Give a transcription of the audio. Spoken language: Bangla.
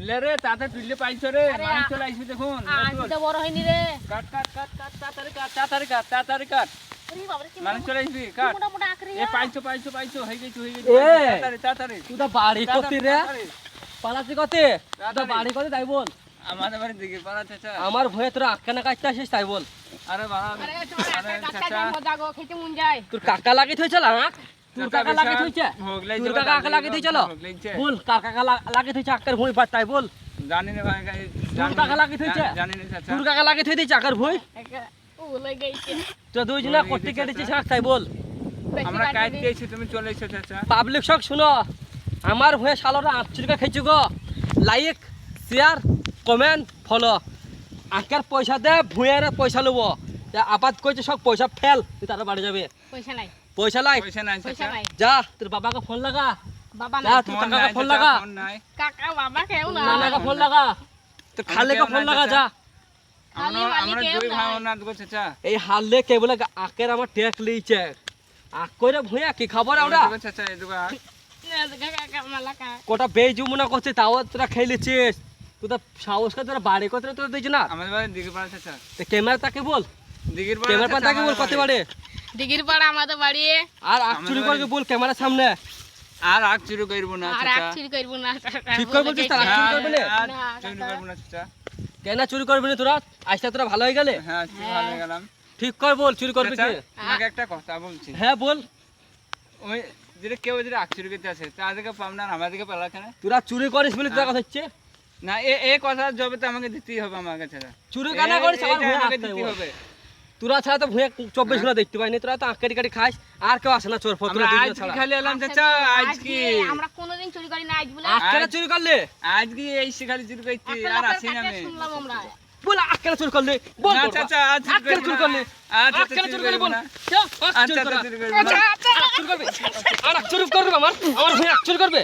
ले रे ताते तुल्ले पाइছো रे मांस चले आइছে দেখুন আজটা বড় হয়নি রে কাট কাট কাট কাট তাড়াতাড়ি কাট আরে বাবা রে মাংস চলে আইছে কাট মোটা মোটা আকরি এ পাইছো হই গেছে তাড়াতাড়ি তুই তো বাড়ি করতে রে পালাতে কতে তুই তো বাড়ি করতে তাই বল আমাদের বাড়ি দিকে পাড়া চাচা আমার ভয়ে তোরা আক্কানা কাটতে আসিস তাই বল আরে বাবা আরে চাচা মজা গো খেতে মন যায় তোর কাকা লাগি থইছিল হ্যাঁ তোর কাকা লাগি থইছে তোর কাকা লাগি থইছিল বল কাকা লাগি থইছে আক্কার ভই পাত তাই বল জানি না ভাই তোর কাকা লাগি থইছে জানি না চাচা তোর কাকা লাগি থই দিছে আক্কার ভই ওলে গেছে তো দুই জনা করতে কেটেছিস তাই বল আমরা কাট দিয়েছি তুমি চলে এসো চাচা পাবলিক সব শুনো আমার ভয়ে শালারা 8 টাকা খাইছো গো লাইক শেয়ার কমেন্ট ফলো আক্কার পয়সা দে ভুয়ের পয়সা লব আপাত কইছে সব পয়সা ফেল তুই তার বাড়ি যাবে পয়সা নাই পয়সা লাই পয়সা নাই চাচা যা তোর বাবাকে ফোন লাগা বাবা যা না তোর কাকাকে ফোন লাগা ফোন নাই কাকা বাবা কেউ না নানাকে ফোন লাগা তোর খালেকে ফোন লাগা যা আমরা দুই ভাই না গো চাচা এই হাললে কে বলে আকের আমার টেক লইছে আক কইরা ভুয়া কি খবর আমরা চাচা এদুগা কাকা মালাকা কোটা বেজুমনা করছে তাও তোরা খেলেছিস তুই তো সাহস করে তোরা বাড়ি কত তোরা দিছ না আমাদের বাড়ি দিকে পাড়া চাচা তো ক্যামেরা তাকে বল দিগির পাড়া ক্যামেরা তাকে বল কত বাড়ি দিগির পাড়া আমাদের বাড়ি আর আক চুরি করে বল ক্যামেরার সামনে আর আগ চুরি করব না আর চাচা আচ্ছা করব না ঠিক করে বলছিস তার আগ চুরি করবি না আর চুরি করব না চাচা কেন চুরি করবি না তোরা আজটা তোরা ভালো হয়ে গেলে হ্যাঁ ভালো গেলাম ঠিক কর বল চুরি করবি চাচা কি তোমাকে একটা কথা বলছি হ্যাঁ বল ওই যেটা কেউ যদি আগ চুরি করতে আসে তাদেরকে পাম না আমাদেরকে পালা কেন তোরা চুরি করিস বলে তোরা কথা হচ্ছে না এই কথা জবে তো আমাকে দিতেই হবে আমার কাছে চুরি কেন করিস আমার ভুয়া আমাকে আসতে দিতেই হবে তোরা ছাড়া তো ভুয়া 24 ঘন্টা দেখতে পাইনি তোরা তো আঁকারি কাটি খাস আর কেউ আসে না চোর ফতরা আমরা দিন আজ ছাড়া খালি এলাম চাচা আজ কি আমরা কোনোদিন চুরি করি না আজ বলে আঁকারা চুরি করলে আজ কি এই শিখালি চুরি করছি আর আসি না আমি শুনলাম আমরা বল আঁকারা চুরি করলে বল না চাচা আজ আঁকারা চুরি করলে আচ্ছা আঁকারা চুরি করলে বল আচ্ছা চুরি করব না চুরি করবে আর চুরি করবে আমার ভুয়া চুরি করবে